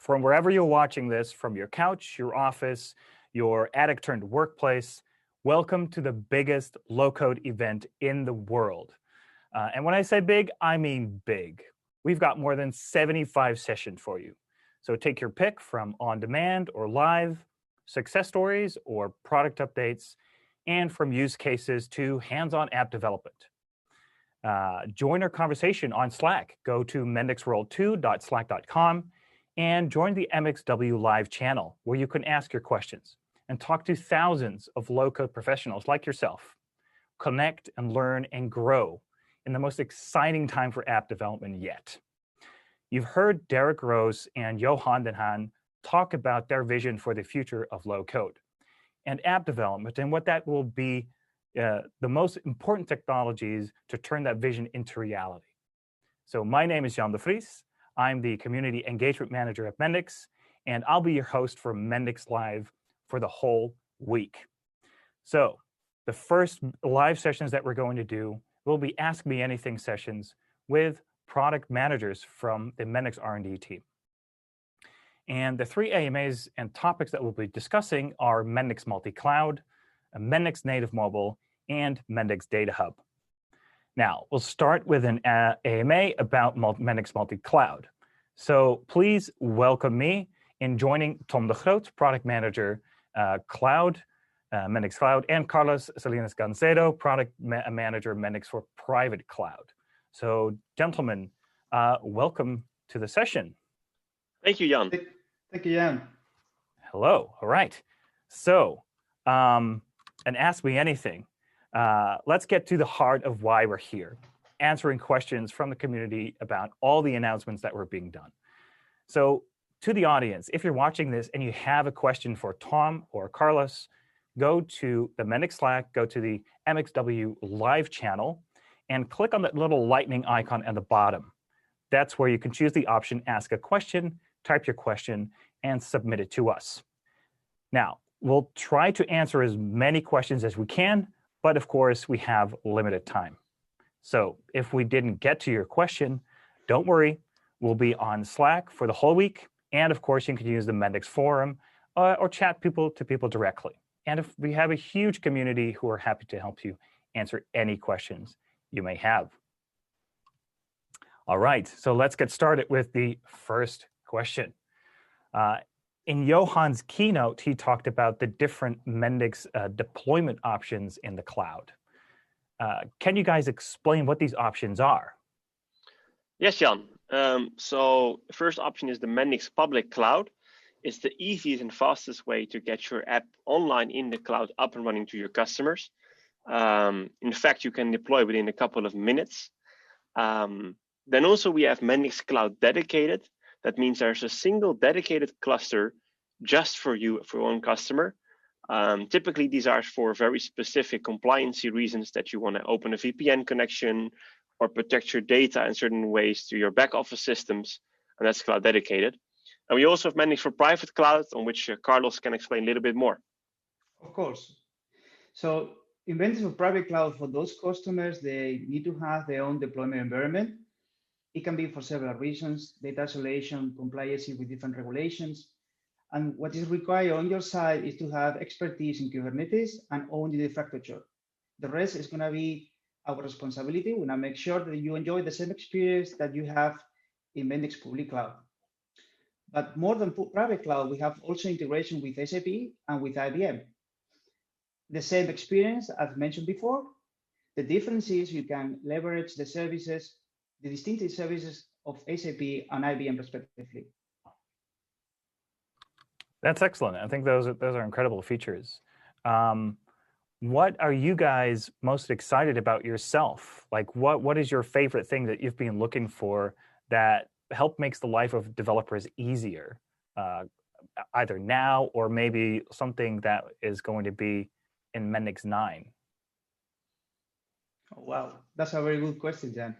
From wherever you're watching this, from your couch, your office, your attic-turned workplace, welcome to the biggest low-code event in the world. And when I say big, I mean big. We've got more than 75 sessions for you. So take your pick from on-demand or live, success stories or product updates, and from use cases to hands-on app development. Join our conversation on Slack. Go to mendixworld2.slack.com and join the MXW Live channel, where you can ask your questions and talk to thousands of low-code professionals like yourself. Connect and learn and grow in the most exciting time for app development yet. You've heard Derek Rose and Johan Den Haan talk about their vision for the future of low-code and app development and what that will be the most important technologies to turn that vision into reality. So my name is Jan de Vries. I'm the Community Engagement Manager at Mendix, and I'll be your host for Mendix Live for the whole week. So the first live sessions that we're going to do will be Ask Me Anything sessions with product managers from the Mendix R&D team. And the three AMAs and topics that we'll be discussing are Mendix Multi-Cloud, Mendix Native Mobile, and Mendix Data Hub. Now, we'll start with an AMA about Mendix Multi-Cloud. So please welcome me in joining Tom de Groot, Product Manager, Cloud, Mendix Cloud, and Carlos Salinas-Gancedo, Product Manager, Mendix for Private Cloud. So, gentlemen, welcome to the session. Thank you, Jan. Thank you, Jan. Hello. All right. So, and Ask Me Anything. Let's get to the heart of why we're here, answering questions from the community about all the announcements that were being done. So to the audience, if you're watching this and you have a question for Tom or Carlos, go to the Mendix Slack, go to the MXW Live channel, and click on that little lightning icon at the bottom. That's where you can choose the option, ask a question, type your question, and submit it to us. Now, we'll try to answer as many questions as we can, but of course, we have limited time. So if we didn't get to your question, don't worry. We'll be on Slack for the whole week. And of course, you can use the Mendix forum or chat people to people directly. And if we have a huge community who are happy to help you answer any questions you may have. All right, so let's get started with the first question. In Johan's keynote, he talked about the different Mendix deployment options in the cloud. Can you guys explain what these options are? Yes, Jan. So the first option is the Mendix Public Cloud. It's the easiest and fastest way to get your app online in the cloud up and running to your customers. In fact, you can deploy within a couple of minutes. Then also we have Mendix Cloud Dedicated. That means there's a single dedicated cluster just for you, for your own customer. Typically, these are for very specific compliancy reasons that you want to open a VPN connection or protect your data in certain ways to your back office systems, and that's Cloud Dedicated. And we also have Mendix for Private Cloud, on which Carlos can explain a little bit more. Of course. So in Mendix for Private Cloud, for those customers, they need to have their own deployment environment. It can be for several reasons: data isolation, compliance with different regulations. And what is required on your side is to have expertise in Kubernetes and own the infrastructure. The rest is going to be our responsibility. We want to make sure that you enjoy the same experience that you have in Mendix Public Cloud. But more than private cloud, we have also integration with SAP and with IBM. The same experience as mentioned before. The difference is you can leverage the services, the distinctive services of SAP and IBM respectively. That's excellent. I think those are incredible features. What are you guys most excited about yourself? Like, what is your favorite thing that you've been looking for that makes the life of developers easier, either now or maybe something that is going to be in Mendix 9? Oh, wow, that's a very good question, Jan.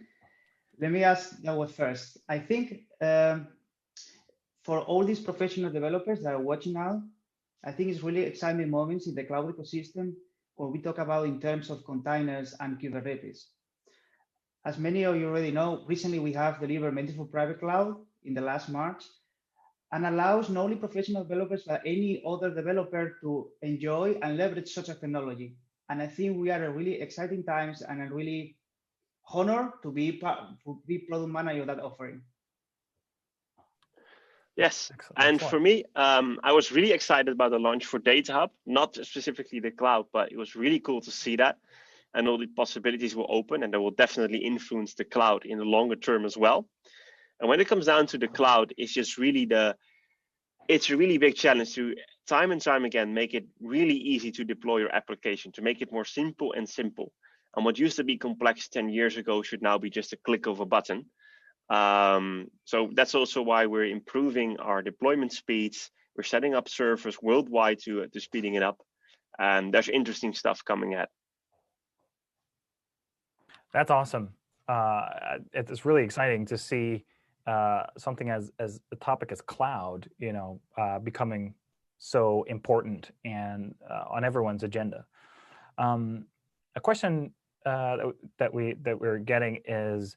Let me ask that one first. I think for all these professional developers that are watching now, I think it's really exciting moments in the cloud ecosystem when we talk about in terms of containers and Kubernetes. As many of you already know, recently we have delivered Mendix for Private Cloud in the last March. and allows not only professional developers, but any other developer to enjoy and leverage such a technology. And I think we are at really exciting times and a really honor to be product manager of that offering. Yes, Excellent. and for me, I was really excited about the launch for Data Hub, not specifically the cloud, but it was really cool to see that, and all the possibilities will open, and that will definitely influence the cloud in the longer term as well. And when it comes down to the cloud, it's just really it's a really big challenge to time and time again make it really easy to deploy your application, to make it more simple and simple. And what used to be complex 10 years ago should now be just a click of a button. So that's also why we're improving our deployment speeds. We're setting up servers worldwide to speeding it up, and there's interesting stuff coming at. That's awesome. It's really exciting to see something as a topic as cloud, becoming so important and on everyone's agenda. A question that we're getting is,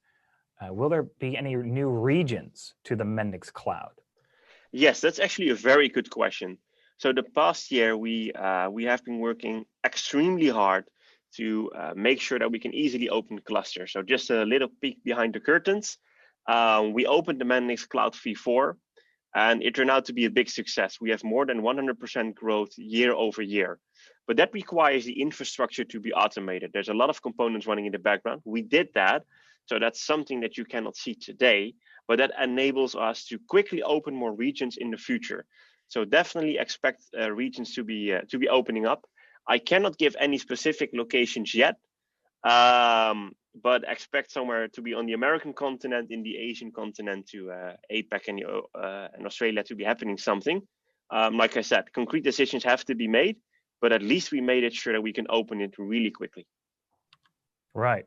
will there be any new regions to the Mendix cloud? Yes, that's actually a very good question. So the past year, we have been working extremely hard to make sure that we can easily open clusters. So just a little peek behind the curtains. We opened the Mendix Cloud v4, and it turned out to be a big success. We have more than 100% growth year over year. But that requires the infrastructure to be automated. There's a lot of components running in the background. We did that. So that's something that you cannot see today, but that enables us to quickly open more regions in the future. So definitely expect regions to be opening up. I cannot give any specific locations yet, but expect somewhere to be on the American continent, in the Asian continent, to APAC and Australia to be happening something. Like I said, concrete decisions have to be made, but at least we made it sure that we can open it really quickly. Right.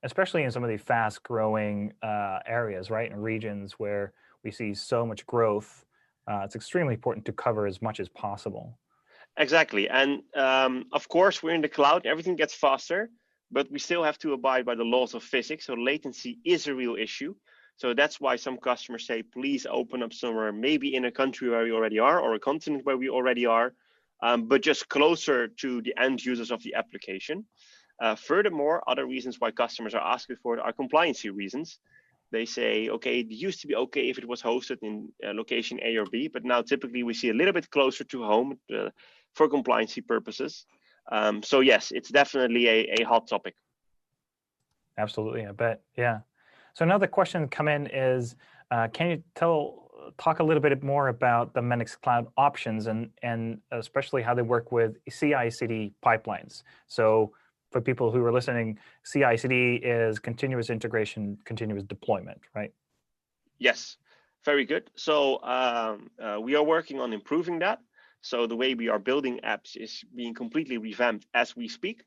Especially in some of the fast-growing areas, right, and regions where we see so much growth. It's extremely important to cover as much as possible. Exactly. And of course, we're in the cloud. Everything gets faster, but we still have to abide by the laws of physics. So latency is a real issue. So that's why some customers say, please open up somewhere, maybe in a country where we already are or a continent where we already are, but just closer to the end users of the application. Furthermore, other reasons why customers are asking for it are compliancy reasons. They say, okay, it used to be okay if it was hosted in location A or B, but now typically we see a little bit closer to home for compliancy purposes. So yes, it's definitely a hot topic. Absolutely, I bet. Yeah. So another question come in is, can you talk a little bit more about the Mendix Cloud options and especially how they work with CI/CD pipelines? So for people who are listening, CI/CD is continuous integration, continuous deployment, right? Yes, very good. So we are working on improving that. So the way we are building apps is being completely revamped as we speak.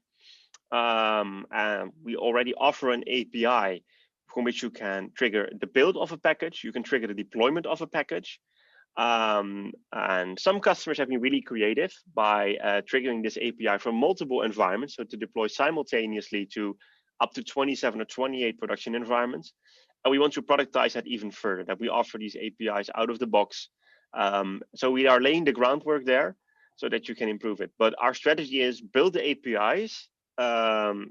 And we already offer an API from which you can trigger the build of a package. You can trigger the deployment of a package. And some customers have been really creative by triggering this API from multiple environments, so to deploy simultaneously to up to 27 or 28 production environments. And we want to productize that even further, that we offer these APIs out of the box. So we are laying the groundwork there so that you can improve it. But our strategy is build the APIs,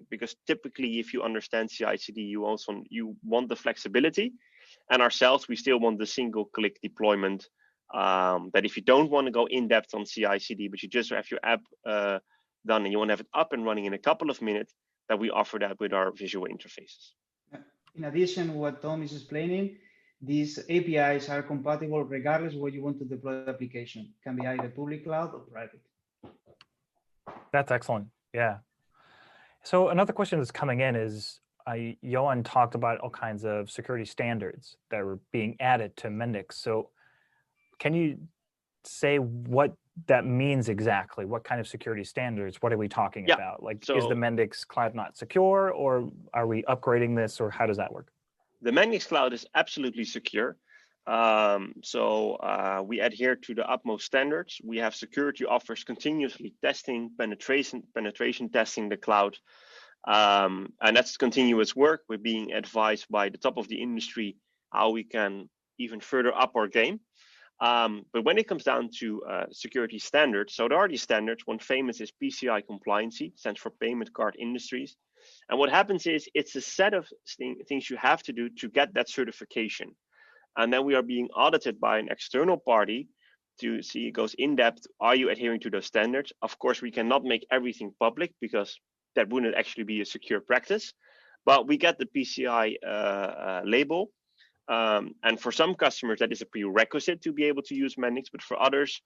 because typically if you understand CI/CD, you want the flexibility. And ourselves, we still want the single-click deployment. That if you don't want to go in depth on CI/CD, but you just have your app done and you want to have it up and running in a couple of minutes, that we offer that with our visual interfaces. In addition, what Tom is explaining, these APIs are compatible regardless where you want to deploy the application. It can be either public cloud or private. That's excellent. Yeah. So another question that's coming in is, Johan talked about all kinds of security standards that are being added to Mendix. So can you say what that means exactly? What kind of security standards? What are we talking about? Like, is the Mendix cloud not secure, or are we upgrading this, or how does that work? The Mendix cloud is absolutely secure. So we adhere to the utmost standards. We have security offers continuously testing, penetration testing the cloud. And that's continuous work. We're being advised by the top of the industry how we can even further up our game. But when it comes down to security standards, so there are these standards. One famous is PCI compliancy, stands for Payment Card Industries. And what happens is it's a set of things you have to do to get that certification. And then we are being audited by an external party to see, it goes in depth, are you adhering to those standards? Of course, we cannot make everything public because that wouldn't actually be a secure practice. But we get the PCI label. And for some customers, that is a prerequisite to be able to use Mendix. But for others,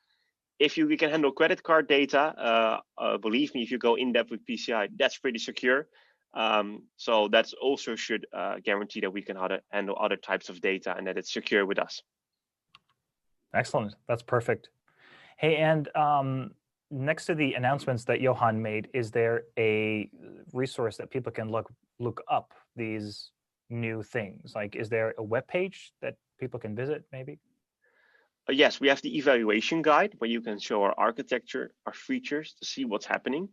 if we can handle credit card data, believe me, if you go in depth with PCI, that's pretty secure. So that's also should guarantee that we can handle other types of data and that it's secure with us. Excellent. That's perfect. Hey, and next to the announcements that Johan made, is there a resource that people can look up these new things? Like, is there a web page that people can visit maybe? Yes, we have the evaluation guide where you can show our architecture, our features to see what's happening.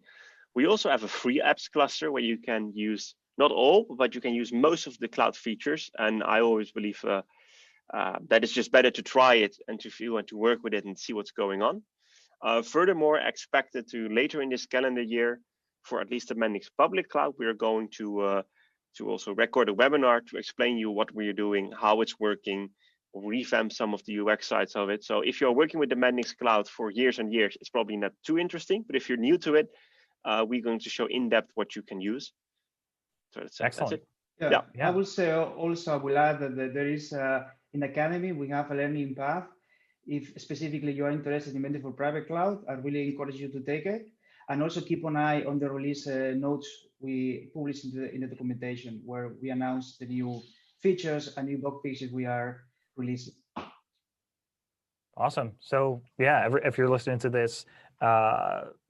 We also have a free apps cluster where you can use, not all, but you can use most of the cloud features. And I always believe that it's just better to try it and to feel and to work with it and see what's going on. Furthermore, expected to later in this calendar year, for at least the Mendix public cloud, we are going to also record a webinar to explain you what we're doing, how it's working, revamp some of the UX sides of it. So if you're working with the Mendix cloud for years and years, it's probably not too interesting. But if you're new to it, we're going to show in depth what you can use. So excellent. That's it. Yeah. I will say also, I will add that there is in Academy, we have a learning path. If specifically you are interested in Mendix for private cloud, I really encourage you to take it. And also keep an eye on the release notes we publish in the documentation, where we announce the new features and new bug fixes we are releasing. Awesome. So yeah, if you're listening to this,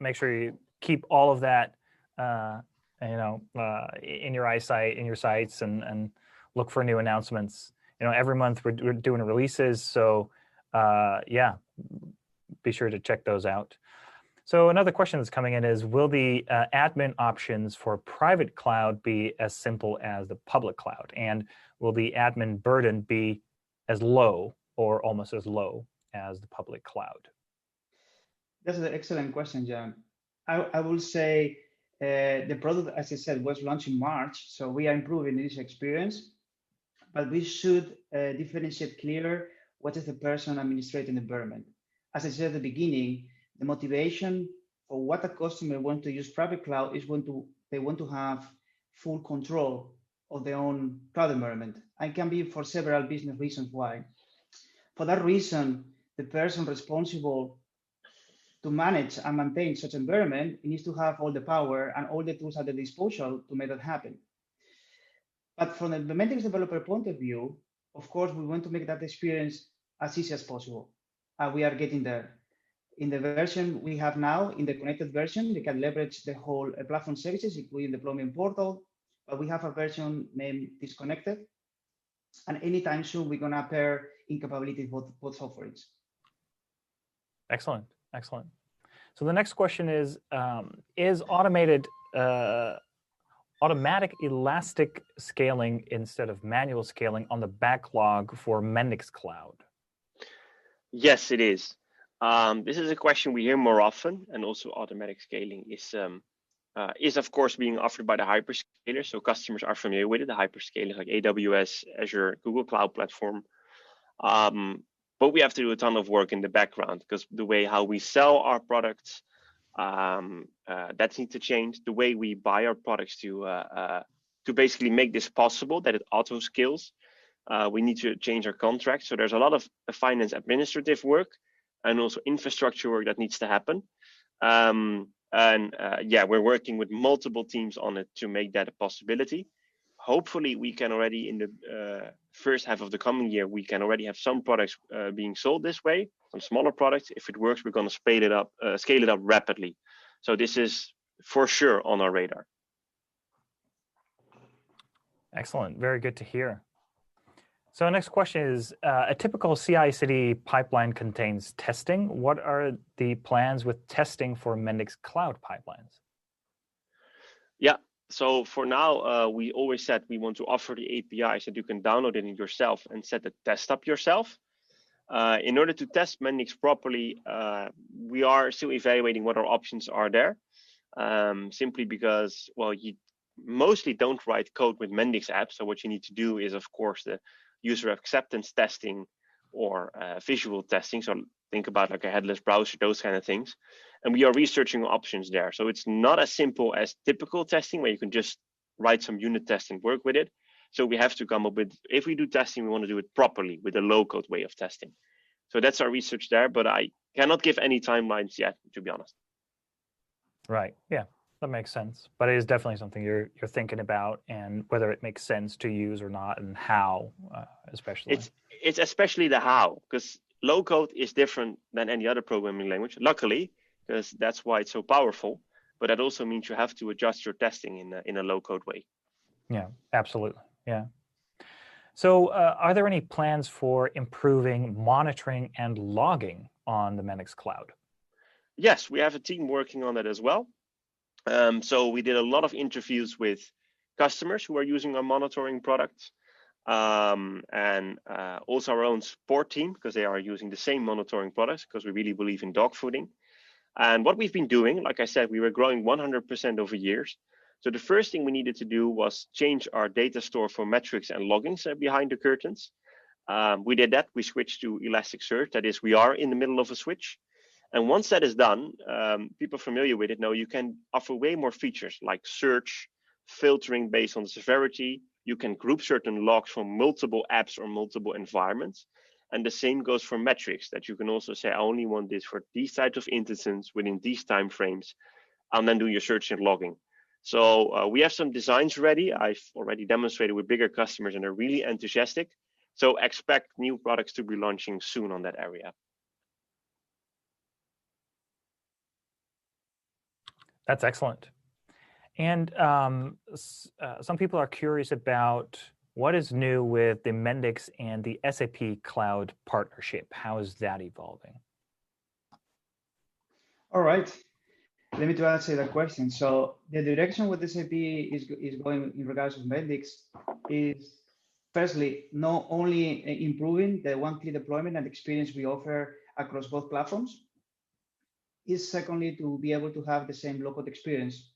make sure you keep all of that, in your eyesight, in your sights, and look for new announcements. Every month we're doing releases, so yeah, be sure to check those out. So another question that's coming in is, will the admin options for private cloud be as simple as the public cloud? And will the admin burden be as low or almost as low as the public cloud? That's an excellent question, Jan. I will say the product, as I said, was launched in March, so we are improving this experience, but we should differentiate clearer what is the person administrating the environment. As I said at the beginning, the motivation for what a customer wants to use private cloud is they want to have full control of their own cloud environment, and can be for several business reasons why. For that reason, the person responsible to manage and maintain such environment needs to have all the power and all the tools at their disposal to make that happen. But from the Mendix developer point of view, of course, we want to make that experience as easy as possible. And we are getting there. In the version we have now, in the connected version, they can leverage the whole platform services, including deployment portal. But we have a version named Disconnected. And anytime soon, we're going to pair incapabilities both offerings. Excellent. Excellent. So the next question is automatic elastic scaling instead of manual scaling on the backlog for Mendix Cloud? Yes, it is. This is a question we hear more often, and also automatic scaling is of course being offered by the hyperscalers, so customers are familiar with it. The hyperscalers like AWS, Azure, Google Cloud Platform. But we have to do a ton of work in the background, because the way how we sell our products, that needs to change. The way we buy our products to basically make this possible, that it auto scales, we need to change our contracts. So there's a lot of finance administrative work and also infrastructure work that needs to happen. We're working with multiple teams on it to make that a possibility. Hopefully, we can already in the first half of the coming year, we can already have some products being sold this way, some smaller products. If it works, we're going to scale it up rapidly. So this is for sure on our radar. Excellent. Very good to hear. So next question is, a typical CI/CD pipeline contains testing. What are the plans with testing for Mendix Cloud pipelines? Yeah. So for now, we always said we want to offer the APIs that you can download it yourself and set the test up yourself. In order to test Mendix properly, we are still evaluating what our options are there. Simply because, well, you mostly don't write code with Mendix apps. So what you need to do is, of course, the user acceptance testing or visual testing. So think about like a headless browser, those kind of things. And we are researching options there. So it's not as simple as typical testing where you can just write some unit tests and work with it. So we have to come up with, if we do testing, we want to do it properly with a low-code way of testing. So that's our research there, but I cannot give any timelines yet, to be honest. Right. Yeah, that makes sense. But it is definitely something you're thinking about, and whether it makes sense to use or not, and how, especially. It's especially the how, because low code is different than any other programming language. Luckily, because that's why it's so powerful. But that also means you have to adjust your testing in a low code way. Yeah, absolutely. Yeah. So, are there any plans for improving monitoring and logging on the Mendix cloud? Yes, we have a team working on that as well. So we did a lot of interviews with customers who are using our monitoring products, and also our own support team, because they are using the same monitoring products, because we really believe in dog fooding. And what we've been doing, like I said, we were growing 100% over years. So the first thing we needed to do was change our data store for metrics and loggings behind the curtains. We did that. We switched to Elasticsearch. That is, we are in the middle of a switch. And once that is done, people familiar with it know you can offer way more features like search, filtering based on the severity. You can group certain logs from multiple apps or multiple environments. And the same goes for metrics, that you can also say, I only want this for these types of instances within these time frames, and then do your search and logging. So we have some designs ready. I've already demonstrated with bigger customers and they're really enthusiastic. So expect new products to be launching soon on that area. That's excellent. And some people are curious about what is new with the Mendix and the SAP Cloud partnership. How is that evolving? All right. Let me try to answer that question. So the direction with SAP is going in regards to Mendix is, firstly, not only improving the one-click deployment and experience we offer across both platforms, is secondly to be able to have the same low-code experience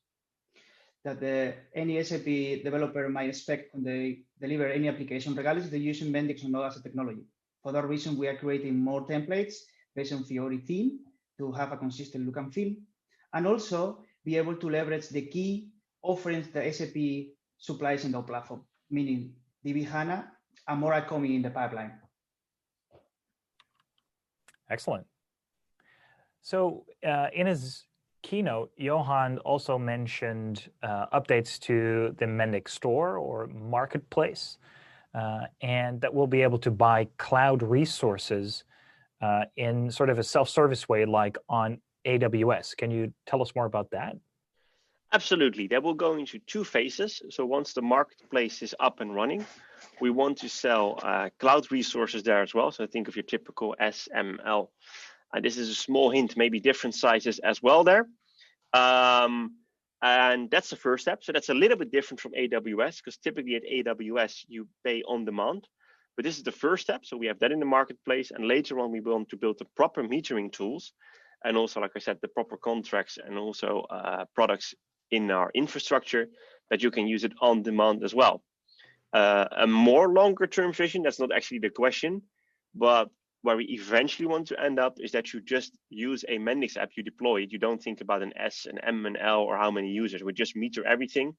that any SAP developer might expect when they deliver any application, regardless if they're using Mendix or not as a technology. For that reason, we are creating more templates based on Fiori theme to have a consistent look and feel, and also be able to leverage the key offerings that SAP supplies in the platform, meaning DB HANA and more are coming in the pipeline. Excellent. So in his keynote, Johan also mentioned updates to the Mendix store or marketplace, and that we'll be able to buy cloud resources in sort of a self-service way, like on AWS. Can you tell us more about that? Absolutely. That will go into two phases. So once the marketplace is up and running, we want to sell cloud resources there as well. So think of your typical SML. And this is a small hint, maybe different sizes as well there. And that's the first step. So that's a little bit different from AWS, because typically at AWS, you pay on demand. But this is the first step. So we have that in the marketplace. And later on, we want to build the proper metering tools. And also, like I said, the proper contracts and also products in our infrastructure that you can use it on demand as well. A more longer term vision, that's not actually the question, but where we eventually want to end up is that you just use a Mendix app, you deploy it. You don't think about an S, an M, and L, or how many users. We just meter everything.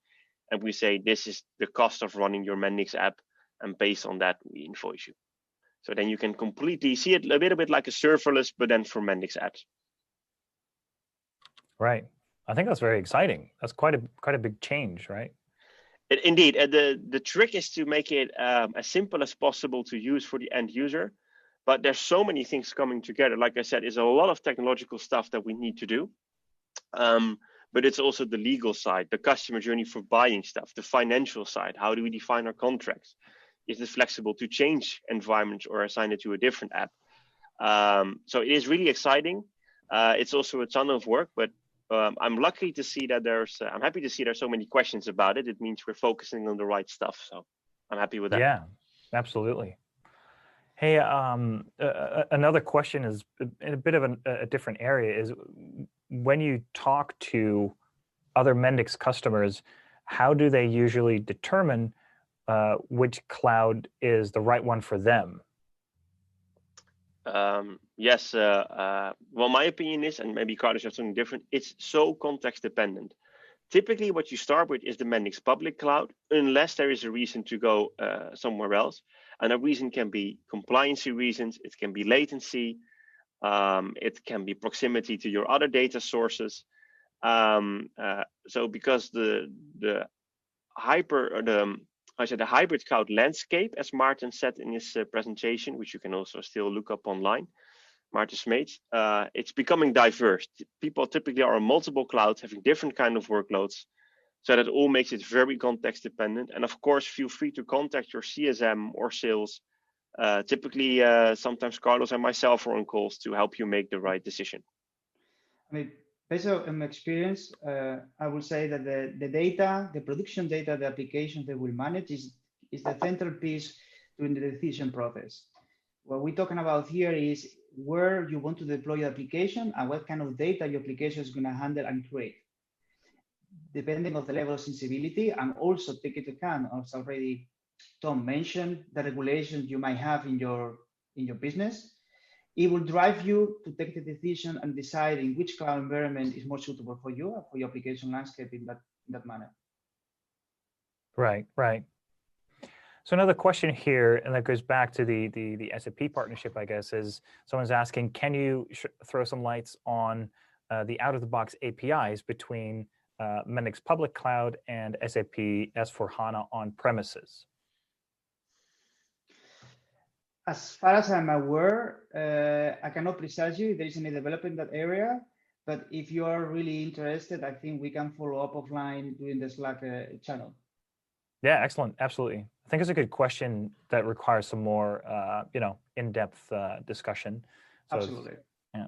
And we say, this is the cost of running your Mendix app. And based on that, we invoice you. So then you can completely see it a little bit like a serverless, but then for Mendix apps. Right. I think that's very exciting. That's quite a big change, right? Indeed. The trick is to make it as simple as possible to use for the end user. But there's so many things coming together. Like I said, it's a lot of technological stuff that we need to do. But it's also the legal side, the customer journey for buying stuff, the financial side. How do we define our contracts? Is it flexible to change environments or assign it to a different app? So it is really exciting. It's also a ton of work, but I'm lucky to see that I'm happy to see there's so many questions about it. It means we're focusing on the right stuff. So I'm happy with that. Yeah, absolutely. Hey, another question is in a bit of a different area. Is when you talk to other Mendix customers, how do they usually determine which cloud is the right one for them? Yes. Well, my opinion is, and maybe Carlos has something different, it's so context dependent. Typically, what you start with is the Mendix public cloud, unless there is a reason to go somewhere else. And a reason can be compliancy reasons, it can be latency, it can be proximity to your other data sources. So because the hybrid cloud landscape, as Martin said in his presentation, which you can also still look up online, Martin Smeets, it's becoming diverse. People typically are on multiple clouds, having different kind of workloads. So that all makes it very context dependent. And of course, feel free to contact your CSM or sales. Typically, sometimes Carlos and myself are on calls to help you make the right decision. I mean, based on my experience, I will say that the data, the production data, the applications they will manage is the central piece during the decision process. What we're talking about here is where you want to deploy your application and what kind of data your application is going to handle and create. Depending on the level of sensibility, and also take into account, as already Tom mentioned, the regulations you might have in your business. It will drive you to take the decision and decide in which cloud environment is more suitable for you, for your application landscape in that manner. Right, right. So another question here, and that goes back to the SAP partnership, I guess, is someone's asking, can you throw some lights on the out-of-the-box APIs between Mendix Public Cloud and SAP S/4HANA on premises? As far as I'm aware, I cannot precise you if there is any development in that area, but if you are really interested, I think we can follow up offline during the Slack channel. Yeah, excellent. Absolutely. I think it's a good question that requires some more, in-depth discussion. So absolutely. Yeah.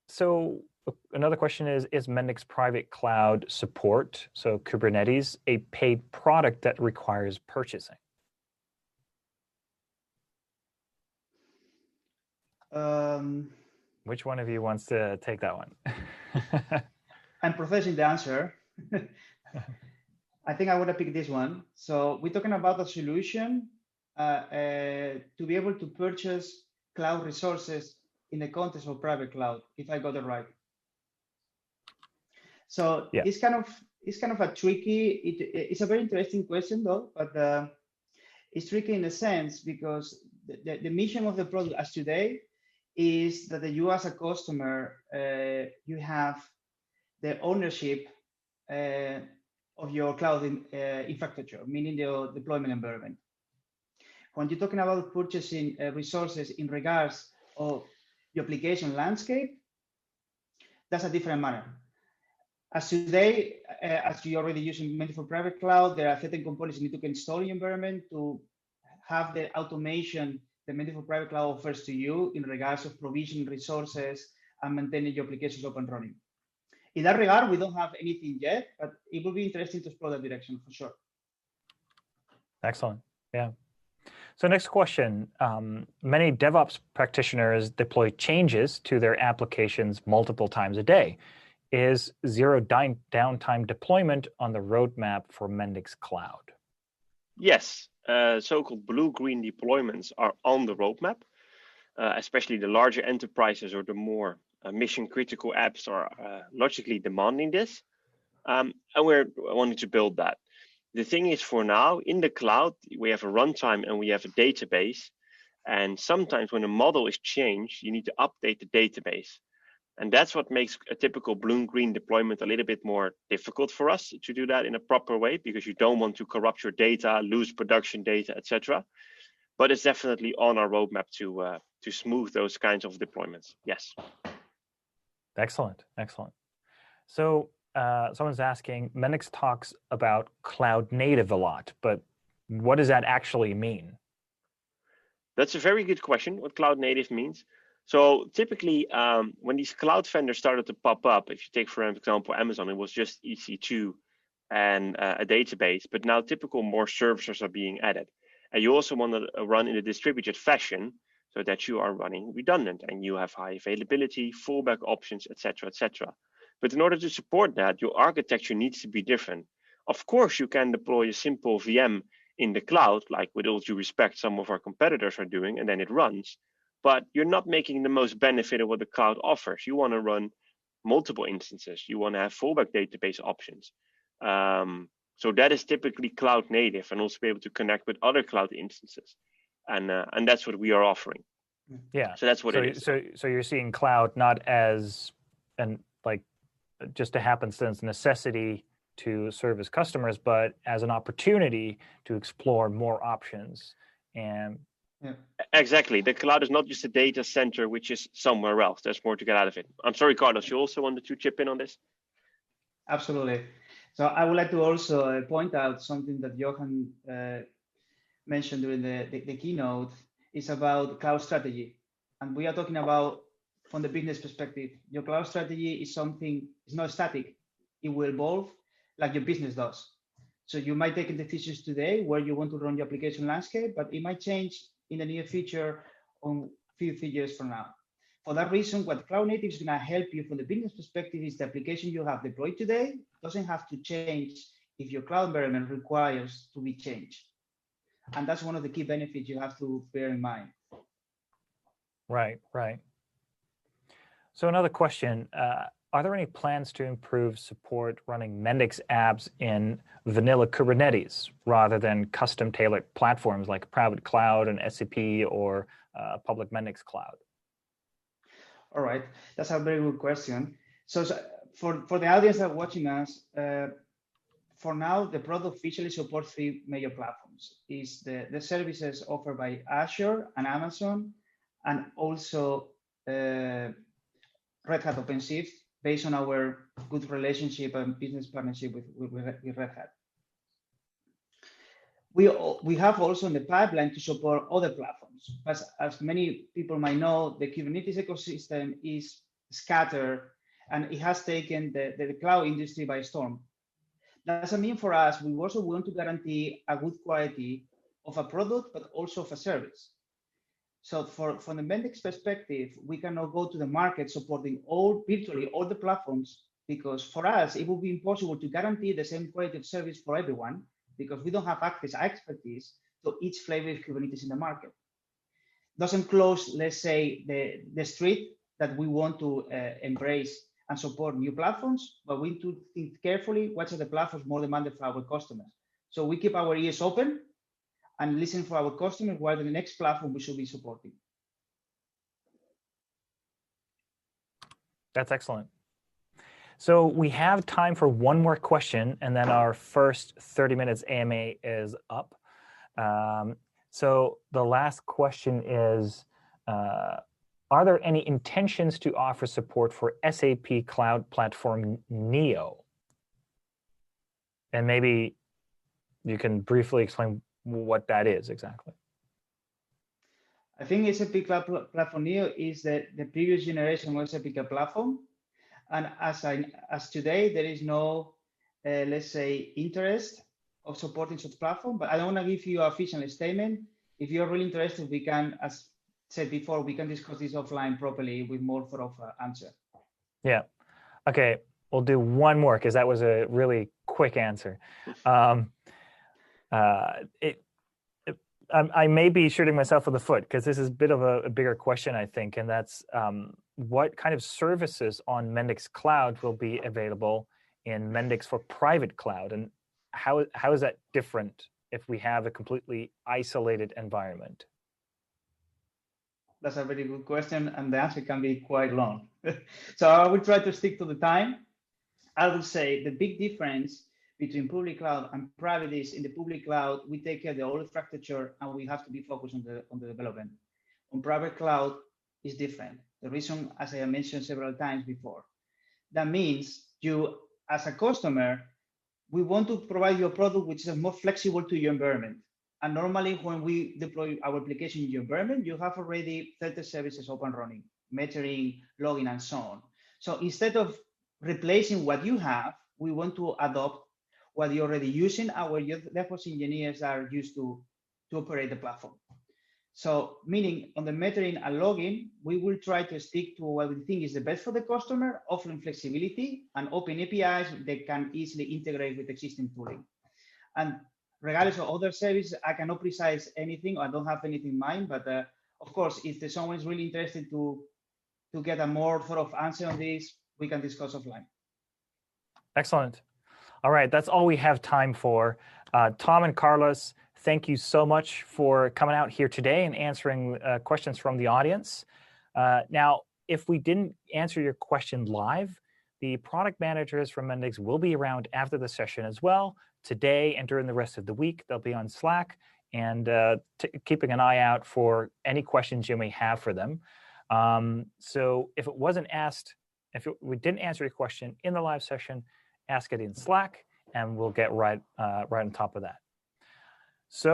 So another question is Mendix Private Cloud support, so Kubernetes, a paid product that requires purchasing? Which one of you wants to take that one? I'm professing the answer. I think I want to pick this one. So we're talking about a solution to be able to purchase cloud resources in the context of private cloud, if I got it right. So yeah. It's kind of a tricky. It's a very interesting question though, but it's tricky in a sense because the mission of the product as today is that you as a customer, you have the ownership of your cloud infrastructure, meaning the deployment environment. When you're talking about purchasing resources in regards of your application landscape, that's a different matter. As today, as you're already using Mendix for private cloud, there are certain components you need to install in your environment to have the automation the Mendix for private cloud offers to you in regards of provisioning resources and maintaining your applications up and running. In that regard, we don't have anything yet, but it will be interesting to explore that direction for sure. Excellent. Yeah. So next question. Many DevOps practitioners deploy changes to their applications multiple times a day. Is zero downtime deployment on the roadmap for Mendix Cloud? Yes. So-called blue-green deployments are on the roadmap, especially the larger enterprises or the more mission-critical apps are logically demanding this, and we're wanting to build that. The thing is, for now, in the cloud, we have a runtime and we have a database, and sometimes when a model is changed, you need to update the database. And that's what makes a typical blue-green deployment a little bit more difficult for us to do that in a proper way, because you don't want to corrupt your data, lose production data, etc. But it's definitely on our roadmap to smooth those kinds of deployments. Yes. Excellent, excellent. So someone's asking, Mendix talks about cloud native a lot, but what does that actually mean? That's a very good question, what cloud native means. So typically, when these cloud vendors started to pop up, if you take, for example, Amazon, it was just EC2 and a database, but now typical more services are being added. And you also want to run in a distributed fashion so that you are running redundant and you have high availability, fallback options, etc., etc. But in order to support that, your architecture needs to be different. Of course, you can deploy a simple VM in the cloud, like with all due respect, some of our competitors are doing, and then it runs. But you're not making the most benefit of what the cloud offers. You want to run multiple instances. You want to have fallback database options. So that is typically cloud native, and also be able to connect with other cloud instances. And that's what we are offering. Yeah. So that's what it is. So you're seeing cloud not as just a happenstance necessity to service customers, but as an opportunity to explore more options. And exactly, the cloud is not just a data center which is somewhere else. There's more to get out of it. I'm sorry, Carlos, you also wanted to chip in on this? Absolutely. So I would like to also point out something that Johan mentioned during the keynote. Is about cloud strategy. And we are talking about from the business perspective. Your cloud strategy is something, it's not static. It will evolve like your business does. So you might take decisions today where you want to run your application landscape, but it might change in the near future on a few years from now. For that reason, what cloud native is going to help you from the business perspective is the application you have deployed today doesn't have to change if your cloud environment requires to be changed. And that's one of the key benefits you have to bear in mind. Right. So another question, are there any plans to improve support running Mendix apps in vanilla Kubernetes rather than custom tailored platforms like private cloud and SAP or public Mendix cloud? All right, that's a very good question. So for the audience that are watching us, for now, the product officially supports 3 major platforms. Is the services offered by Azure and Amazon, and also Red Hat OpenShift, based on our good relationship and business partnership with Red Hat. We have also in the pipeline to support other platforms. As many people might know, the Kubernetes ecosystem is scattered, and it has taken the cloud industry by storm. That doesn't mean for us, we also want to guarantee a good quality of a product, but also of a service. So from the Mendix perspective, we cannot go to the market supporting virtually all the platforms, because for us, it would be impossible to guarantee the same quality of service for everyone, because we don't have expertise to each flavor of Kubernetes in the market. Doesn't close, let's say, the street that we want to embrace and support new platforms, but we need to think carefully what are the platforms more demanded for our customers. So we keep our ears open and listen for our customers while the next platform we should be supporting. That's excellent. So we have time for one more question, and then our first 30 minutes AMA is up. So the last question is, are there any intentions to offer support for SAP Cloud Platform Neo? And maybe you can briefly explain what that is exactly. I think SAP Cloud Platform Neo is the previous generation of SAP Cloud Platform. And as today, there is no, let's say, interest of supporting such platform, but I don't want to give you an official statement. If you're really interested, we can, as said before, we can discuss this offline properly with more thorough answer. Yeah. Okay. We'll do one more because that was a really quick answer. I may be shooting myself in the foot because this is a bit of a bigger question, I think, and that's what kind of services on Mendix Cloud will be available in Mendix for private cloud, and how is that different if we have a completely isolated environment? That's a very good question, and the answer can be quite long. So I will try to stick to the time. I would say the big difference between public cloud and private is in the public cloud, we take care of the whole infrastructure and we have to be focused on the development. On private cloud is different. The reason, as I have mentioned several times before, that means you, as a customer, we want to provide you a product which is more flexible to your environment. And normally when we deploy our application in your environment, you have already 30 services up and running, metering, logging, and so on. So instead of replacing what you have, we want to adopt what you're already using. Our DevOps engineers are used to to operate the platform. So meaning on the metering and logging, we will try to stick to what we think is the best for the customer, offering flexibility and open APIs that can easily integrate with existing tooling. And regardless of other services, I cannot precise anything. I don't have anything in mind, but of course, if someone is really interested to get a more thorough answer on this, we can discuss offline. Excellent. All right, that's all we have time for. Tom and Carlos, thank you so much for coming out here today and answering questions from the audience. Now, if we didn't answer your question live, the product managers from Mendix will be around after the session as well. Today and during the rest of the week, they'll be on Slack and keeping an eye out for any questions you may have for them. So if it wasn't asked, we didn't answer your question in the live session, ask it in Slack, and we'll get right on top of that.